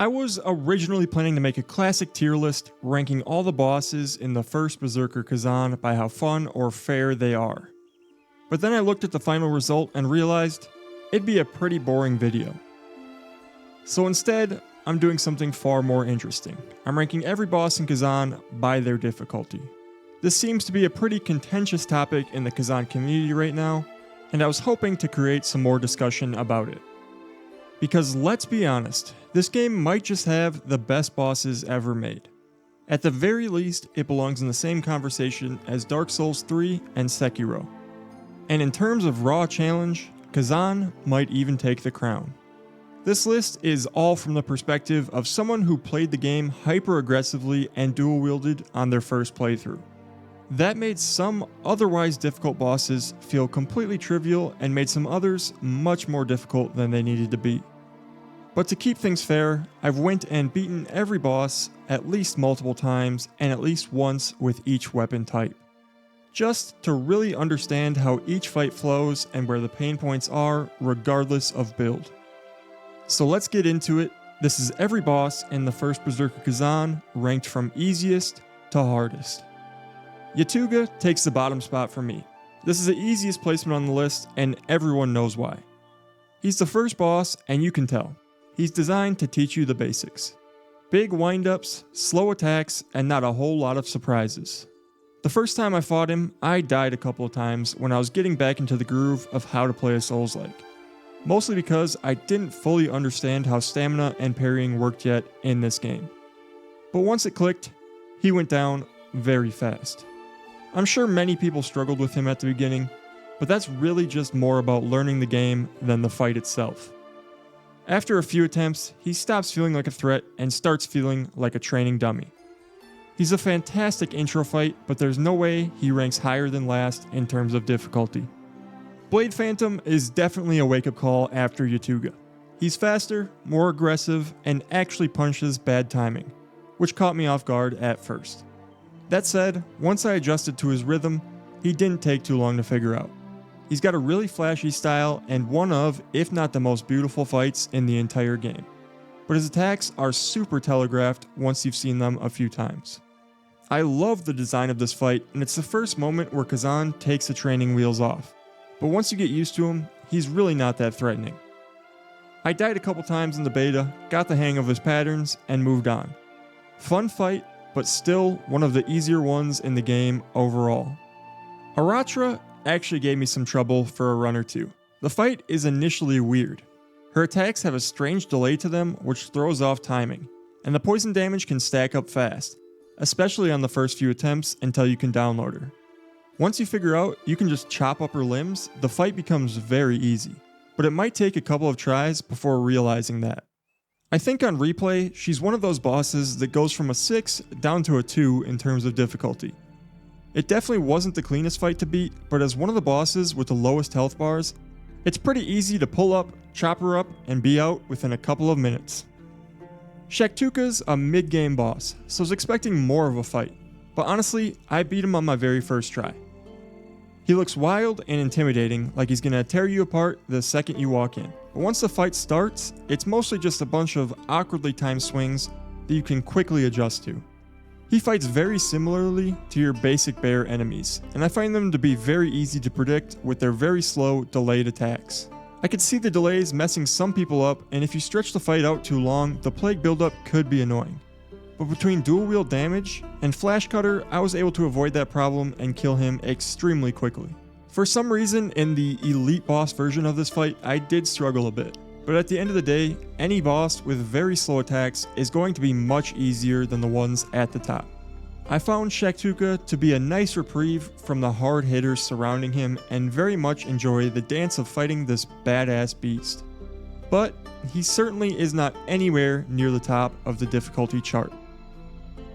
I was originally planning to make a classic tier list ranking all the bosses in the first Berserker Khazan by how fun or fair they are. But then I looked at the final result and realized it'd be a pretty boring video. So instead, I'm doing something far more interesting. I'm ranking every boss in Khazan by their difficulty. This seems to be a pretty contentious topic in the Khazan community right now, and I was hoping to create some more discussion about it. Because let's be honest, this game might just have the best bosses ever made. At the very least, it belongs in the same conversation as Dark Souls 3 and Sekiro. And in terms of raw challenge, Khazan might even take the crown. This list is all from the perspective of someone who played the game hyper aggressively and dual wielded on their first playthrough. That made some otherwise difficult bosses feel completely trivial and made some others much more difficult than they needed to be. But to keep things fair, I've went and beaten every boss at least multiple times and at least once with each weapon type. Just to really understand how each fight flows and where the pain points are regardless of build. So let's get into it. This is every boss in the first Berserker Khazan ranked from easiest to hardest. Yatuga takes the bottom spot for me. This is the easiest placement on the list and everyone knows why. He's the first boss and you can tell. He's designed to teach you the basics. Big windups, slow attacks, and not a whole lot of surprises. The first time I fought him, I died a couple of times when I was getting back into the groove of how to play a Souls-like. Mostly because I didn't fully understand how stamina and parrying worked yet in this game. But once it clicked, he went down very fast. I'm sure many people struggled with him at the beginning, but that's really just more about learning the game than the fight itself. After a few attempts, he stops feeling like a threat and starts feeling like a training dummy. He's a fantastic intro fight, but there's no way he ranks higher than last in terms of difficulty. Blade Phantom is definitely a wake-up call after Yatuga. He's faster, more aggressive, and actually punches bad timing, which caught me off guard at first. That said, once I adjusted to his rhythm, he didn't take too long to figure out. He's got a really flashy style and one of, if not the most beautiful fights in the entire game. But his attacks are super telegraphed once you've seen them a few times. I love the design of this fight, and it's the first moment where Khazan takes the training wheels off. But once you get used to him, he's really not that threatening. I died a couple times in the beta, got the hang of his patterns, and moved on. Fun fight, but still one of the easier ones in the game overall. Aratra actually gave me some trouble for a run or two. The fight is initially weird. Her attacks have a strange delay to them which throws off timing, and the poison damage can stack up fast, especially on the first few attempts until you can download her. Once you figure out you can just chop up her limbs, the fight becomes very easy, but it might take a couple of tries before realizing that. I think on replay, she's one of those bosses that goes from a 6 down to a 2 in terms of difficulty. It definitely wasn't the cleanest fight to beat, but as one of the bosses with the lowest health bars, it's pretty easy to pull up, chop her up, and be out within a couple of minutes. Shaktuka's a mid-game boss, so I was expecting more of a fight, but honestly, I beat him on my very first try. He looks wild and intimidating, like he's gonna tear you apart the second you walk in. But once the fight starts, it's mostly just a bunch of awkwardly timed swings that you can quickly adjust to. He fights very similarly to your basic bear enemies, and I find them to be very easy to predict with their very slow, delayed attacks. I could see the delays messing some people up, and if you stretch the fight out too long, the plague buildup could be annoying. But between dual wield damage and flash cutter, I was able to avoid that problem and kill him extremely quickly. For some reason, in the elite boss version of this fight, I did struggle a bit. But at the end of the day, any boss with very slow attacks is going to be much easier than the ones at the top. I found Shaktuka to be a nice reprieve from the hard hitters surrounding him and very much enjoy the dance of fighting this badass beast. But he certainly is not anywhere near the top of the difficulty chart.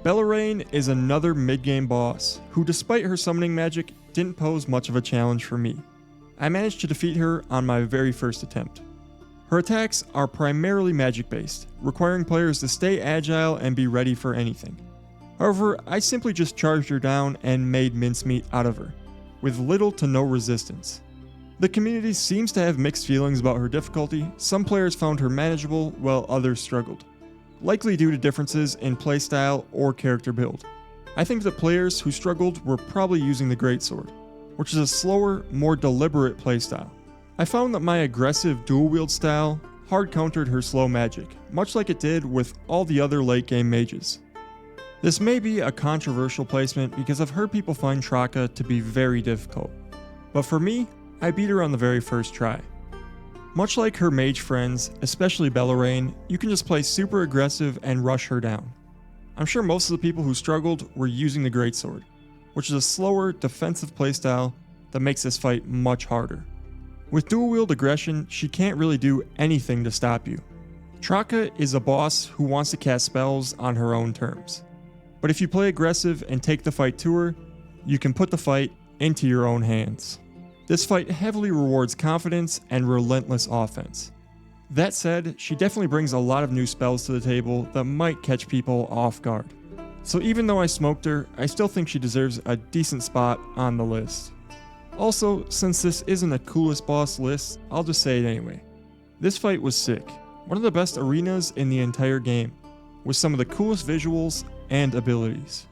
Bellarine is another mid-game boss, who despite her summoning magic, didn't pose much of a challenge for me. I managed to defeat her on my very first attempt. Her attacks are primarily magic-based, requiring players to stay agile and be ready for anything. However, I simply just charged her down and made mincemeat out of her, with little to no resistance. The community seems to have mixed feelings about her difficulty. Some players found her manageable, while others struggled. likely due to differences in playstyle or character build. I think that players who struggled were probably using the greatsword, which is a slower, more deliberate playstyle. I found that my aggressive dual-wield style hard countered her slow magic, much like it did with all the other late-game mages. This may be a controversial placement because I've heard people find Traka to be very difficult, but for me, I beat her on the very first try. Much like her mage friends, especially Bellarane, you can just play super aggressive and rush her down. I'm sure most of the people who struggled were using the greatsword, which is a slower, defensive playstyle that makes this fight much harder. With dual-wield aggression, she can't really do anything to stop you. Traka is a boss who wants to cast spells on her own terms. But if you play aggressive and take the fight to her, you can put the fight into your own hands. This fight heavily rewards confidence and relentless offense. That said, she definitely brings a lot of new spells to the table that might catch people off guard. So even though I smoked her, I still think she deserves a decent spot on the list. Also, since this isn't a coolest boss list, I'll just say it anyway. This fight was sick. One of the best arenas in the entire game, with some of the coolest visuals and abilities.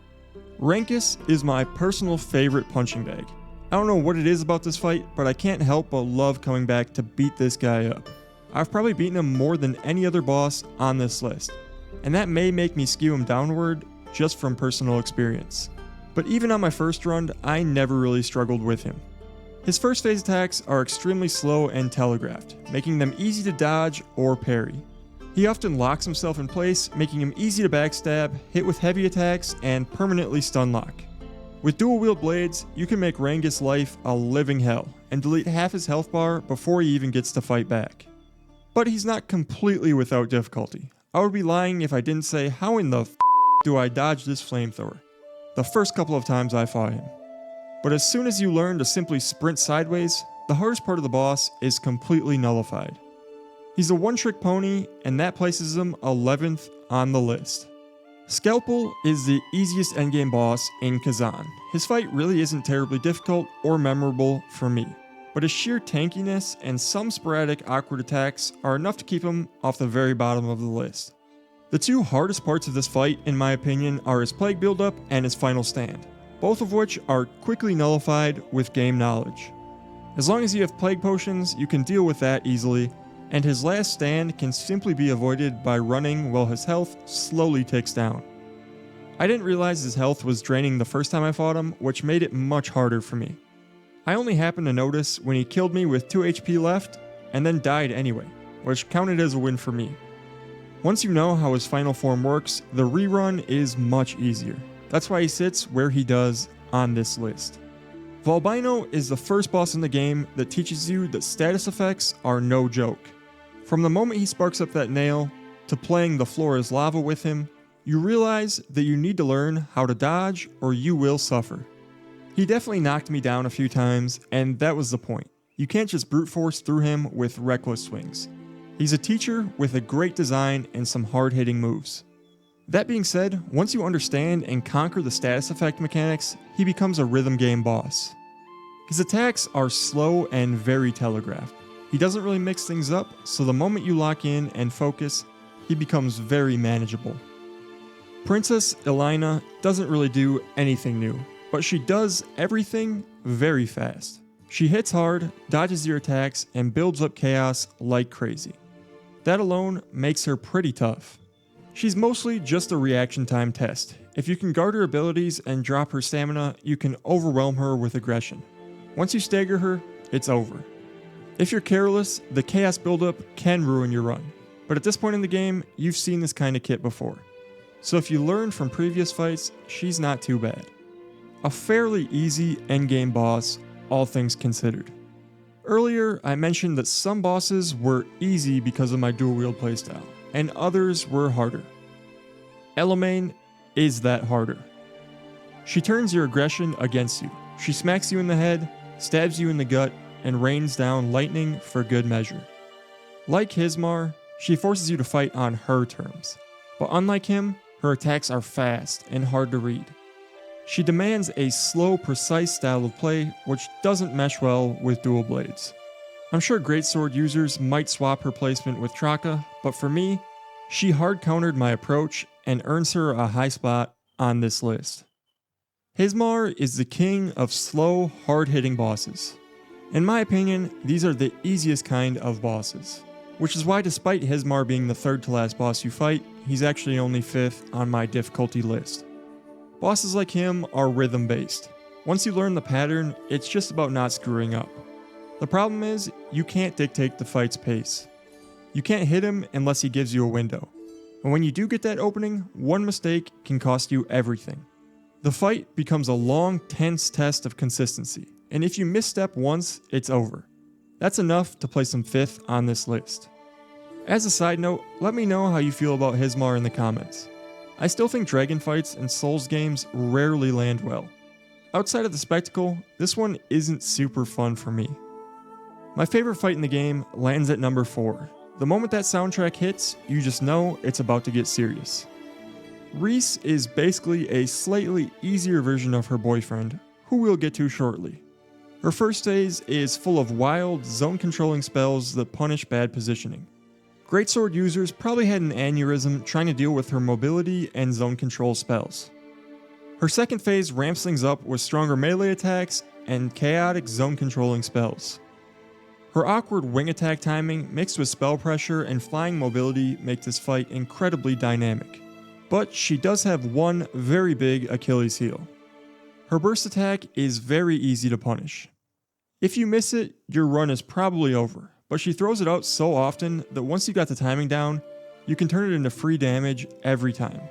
Rankus is my personal favorite punching bag. I don't know what it is about this fight, but I can't help but love coming back to beat this guy up. I've probably beaten him more than any other boss on this list, and that may make me skew him downward just from personal experience. But even on my first run, I never really struggled with him. His first phase attacks are extremely slow and telegraphed, making them easy to dodge or parry. He often locks himself in place, making him easy to backstab, hit with heavy attacks, and permanently stun lock. With dual-wield blades, you can make Rangus' life a living hell, and delete half his health bar before he even gets to fight back. But he's not completely without difficulty. I would be lying if I didn't say how in the do I dodge this flamethrower the first couple of times I fought him. But as soon as you learn to simply sprint sideways, the hardest part of the boss is completely nullified. He's a one-trick pony, and that places him 11th on the list. Scalpel is the easiest endgame boss in Khazan. His fight really isn't terribly difficult or memorable for me, but his sheer tankiness and some sporadic awkward attacks are enough to keep him off the very bottom of the list. The two hardest parts of this fight, in my opinion, are his plague buildup and his final stand, both of which are quickly nullified with game knowledge. As long as you have plague potions, you can deal with that easily, and his last stand can simply be avoided by running while his health slowly ticks down. I didn't realize his health was draining the first time I fought him, which made it much harder for me. I only happened to notice when he killed me with 2 HP left, and then died anyway, which counted as a win for me. Once you know how his final form works, the rerun is much easier. That's why he sits where he does on this list. Volbino is the first boss in the game that teaches you that status effects are no joke. From the moment he sparks up that nail, to playing the floor is lava with him, you realize that you need to learn how to dodge or you will suffer. He definitely knocked me down a few times, and that was the point. You can't just brute force through him with reckless swings. He's a teacher with a great design and some hard-hitting moves. That being said, once you understand and conquer the status effect mechanics, he becomes a rhythm game boss. His attacks are slow and very telegraphed. He doesn't really mix things up, so the moment you lock in and focus, he becomes very manageable. Princess Elena doesn't really do anything new, but she does everything very fast. She hits hard, dodges your attacks, and builds up chaos like crazy. That alone makes her pretty tough. She's mostly just a reaction time test. If you can guard her abilities and drop her stamina, you can overwhelm her with aggression. Once you stagger her, it's over. If you're careless, the chaos buildup can ruin your run, but at this point in the game, you've seen this kind of kit before. So if you learn from previous fights, she's not too bad. A fairly easy endgame boss, all things considered. Earlier, I mentioned that some bosses were easy because of my dual-wield playstyle, and others were harder. Elamaine is that harder. She turns your aggression against you. She smacks you in the head, stabs you in the gut, and rains down lightning for good measure. Like Hismar, she forces you to fight on her terms, but unlike him, her attacks are fast and hard to read. She demands a slow, precise style of play, which doesn't mesh well with dual blades. I'm sure greatsword users might swap her placement with Traka, but for me, She hard countered my approach and earns her a high spot on this list. Hismar is the king of slow, hard-hitting bosses. In my opinion, these are the easiest kind of bosses, which is why despite Hismar being the third to last boss you fight, he's actually only 5th on my difficulty list. Bosses like him are rhythm based. Once you learn the pattern, it's just about not screwing up. The problem is, you can't dictate the fight's pace. You can't hit him unless he gives you a window. And when you do get that opening, one mistake can cost you everything. The fight becomes a long, tense test of consistency, and if you misstep once, it's over. That's enough to place him 5th on this list. As a side note, let me know how you feel about Hismar in the comments. I still think dragon fights and Souls games rarely land well. Outside of the spectacle, this one isn't super fun for me. My favorite fight in the game lands at number 4. The moment that soundtrack hits, you just know it's about to get serious. Reese is basically a slightly easier version of her boyfriend, who we'll get to shortly. Her first phase is full of wild, zone-controlling spells that punish bad positioning. Greatsword users probably had an aneurysm trying to deal with her mobility and zone control spells. Her second phase ramps things up with stronger melee attacks and chaotic zone-controlling spells. Her awkward wing attack timing mixed with spell pressure and flying mobility make this fight incredibly dynamic. But she does have one very big Achilles heel. Her burst attack is very easy to punish. If you miss it, your run is probably over, but she throws it out so often that once you got the timing down, you can turn it into free damage every time.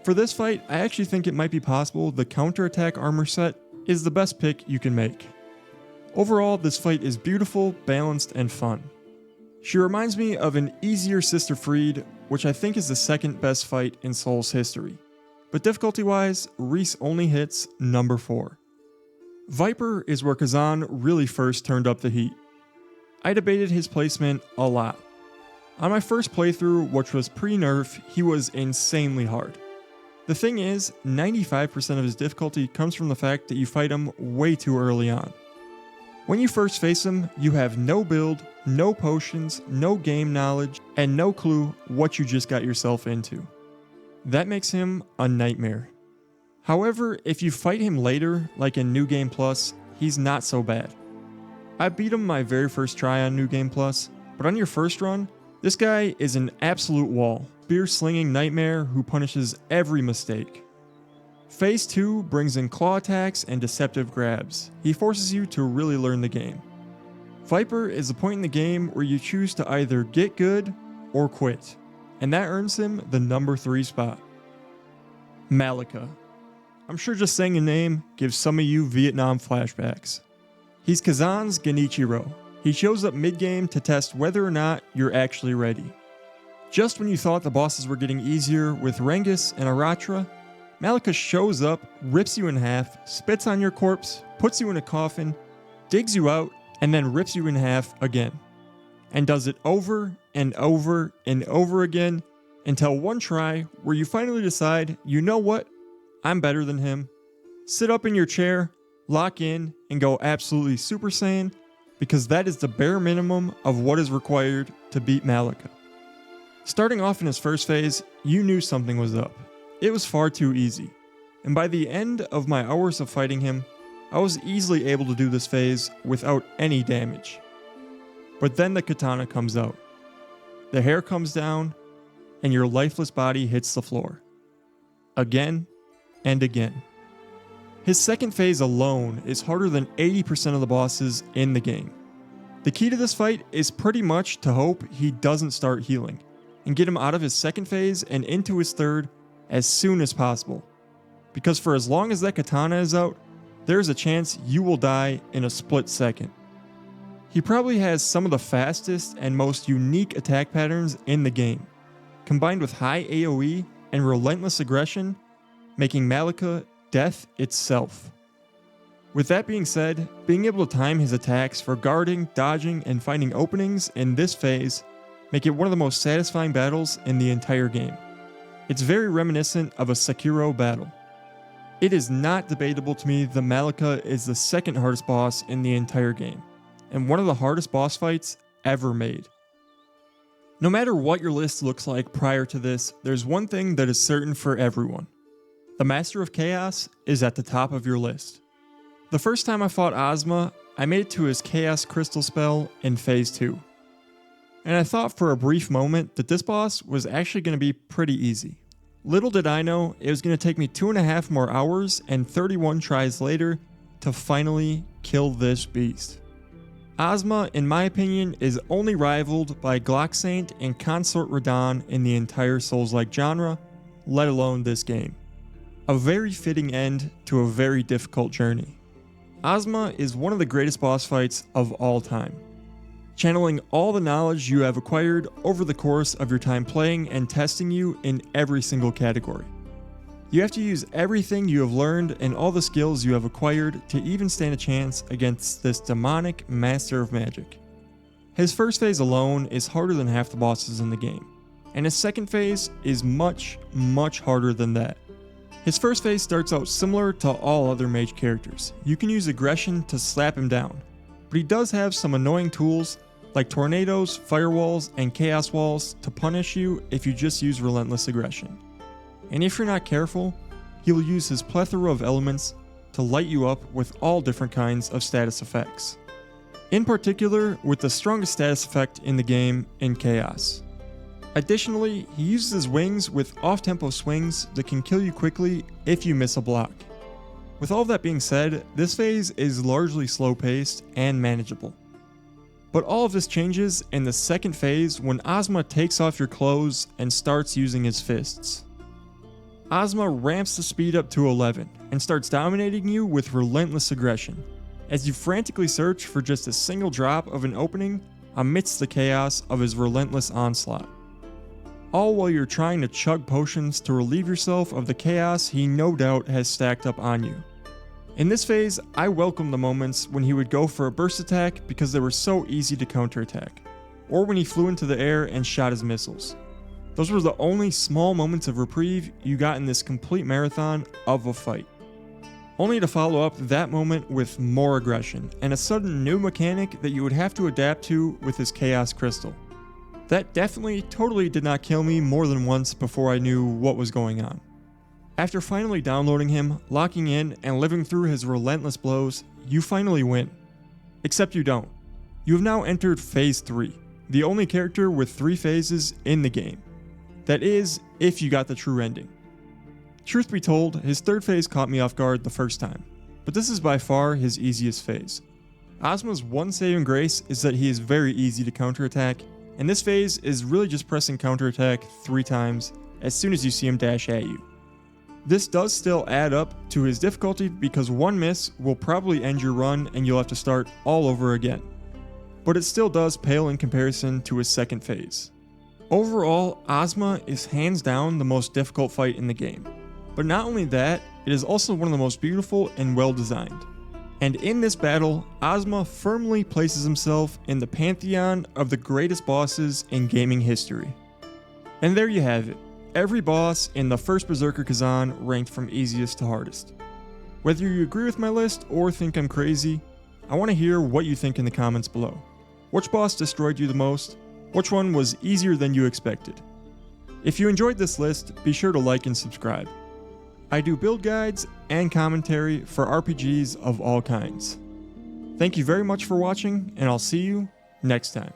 For this fight, I actually think it might be possible the counterattack armor set is the best pick you can make. Overall, this fight is beautiful, balanced, and fun. She reminds me of an easier Sister Fried, which I think is the second best fight in Souls history. But difficulty-wise, Reese only hits number 4. Viper is where Khazan really first turned up the heat. I debated his placement a lot. On my first playthrough, which was pre-nerf, he was insanely hard. The thing is, 95% of his difficulty comes from the fact that you fight him way too early on. When you first face him, you have no build, no potions, no game knowledge, and no clue what you just got yourself into. That makes him a nightmare. However, if you fight him later, like in New Game Plus, he's not so bad. I beat him my very first try on New Game Plus, but on your first run, this guy is an absolute wall, spear-slinging nightmare who punishes every mistake. Phase 2 brings in claw attacks and deceptive grabs. He forces you to really learn the game. Viper is the point in the game where you choose to either get good or quit, and that earns him the number 3 spot. Malika. I'm sure just saying a name gives some of you Vietnam flashbacks. He's Khazan's Genichiro. He shows up mid-game to test whether or not you're actually ready. Just when you thought the bosses were getting easier with Rengus and Aratra, Malika shows up, rips you in half, spits on your corpse, puts you in a coffin, digs you out, and then rips you in half again. And does it over and over and over again until one try where you finally decide, you know what, I'm better than him. Sit up in your chair, lock in, and go absolutely Super Saiyan, because that is the bare minimum of what is required to beat Malika. Starting off in his first phase, you knew something was up. It was far too easy, and by the end of my hours of fighting him, I was easily able to do this phase without any damage. But then the katana comes out. The hair comes down, and your lifeless body hits the floor. Again and again. His second phase alone is harder than 80% of the bosses in the game. The key to this fight is pretty much to hope he doesn't start healing, and get him out of his second phase and into his third as soon as possible. Because for as long as that katana is out, there's a chance you will die in a split second. He probably has some of the fastest and most unique attack patterns in the game, combined with high AoE and relentless aggression, making Malika death itself. With that being said, being able to time his attacks for guarding, dodging, and finding openings in this phase make it one of the most satisfying battles in the entire game. It's very reminiscent of a Sekiro battle. It is not debatable to me that Malika is the second hardest boss in the entire game, and one of the hardest boss fights ever made. No matter what your list looks like prior to this, there's one thing that is certain for everyone. The Master of Chaos is at the top of your list. The first time I fought Ozma, I made it to his Chaos Crystal spell in Phase 2. And I thought for a brief moment that this boss was actually going to be pretty easy. Little did I know, it was going to take me 2.5 more hours and 31 tries later to finally kill this beast. Ozma, in my opinion, is only rivaled by Glocksaint and Consort Radahn in the entire Souls-like genre, let alone this game. A very fitting end to a very difficult journey. Ozma is one of the greatest boss fights of all time, channeling all the knowledge you have acquired over the course of your time playing and testing you in every single category. You have to use everything you have learned and all the skills you have acquired to even stand a chance against this demonic master of magic. His first phase alone is harder than half the bosses in the game, and his second phase is much, much harder than that. His first phase starts out similar to all other mage characters. You can use aggression to slap him down, but he does have some annoying tools like tornadoes, firewalls, and chaos walls to punish you if you just use relentless aggression. And if you're not careful, he will use his plethora of elements to light you up with all different kinds of status effects. In particular, with the strongest status effect in the game in Chaos. Additionally, he uses his wings with off-tempo swings that can kill you quickly if you miss a block. With all that being said, this phase is largely slow-paced and manageable. But all of this changes in the second phase when Ozma takes off your clothes and starts using his fists. Ozma ramps the speed up to 11 and starts dominating you with relentless aggression as you frantically search for just a single drop of an opening amidst the chaos of his relentless onslaught. All while you're trying to chug potions to relieve yourself of the chaos he no doubt has stacked up on you. In this phase, I welcome the moments when he would go for a burst attack because they were so easy to counterattack, or when he flew into the air and shot his missiles. Those were the only small moments of reprieve you got in this complete marathon of a fight. Only to follow up that moment with more aggression and a sudden new mechanic that you would have to adapt to with his Chaos Crystal. That definitely totally did not kill me more than once before I knew what was going on. After finally downloading him, locking in, and living through his relentless blows, you finally win. Except you don't. You have now entered Phase 3, the only character with 3 phases in the game. That is, if you got the true ending. Truth be told, his third phase caught me off guard the first time, but this is by far his easiest phase. Ozma's one saving grace is that he is very easy to counterattack, and this phase is really just pressing counterattack 3 times as soon as you see him dash at you. This does still add up to his difficulty because one miss will probably end your run and you'll have to start all over again. But it still does pale in comparison to his second phase. Overall, Ozma is hands down the most difficult fight in the game. But not only that, it is also one of the most beautiful and well designed. And in this battle, Ozma firmly places himself in the pantheon of the greatest bosses in gaming history. And there you have it, every boss in the first Berserker Khazan ranked from easiest to hardest. Whether you agree with my list or think I'm crazy, I want to hear what you think in the comments below. Which boss destroyed you the most? Which one was easier than you expected? If you enjoyed this list, be sure to like and subscribe. I do build guides and commentary for RPGs of all kinds. Thank you very much for watching, and I'll see you next time.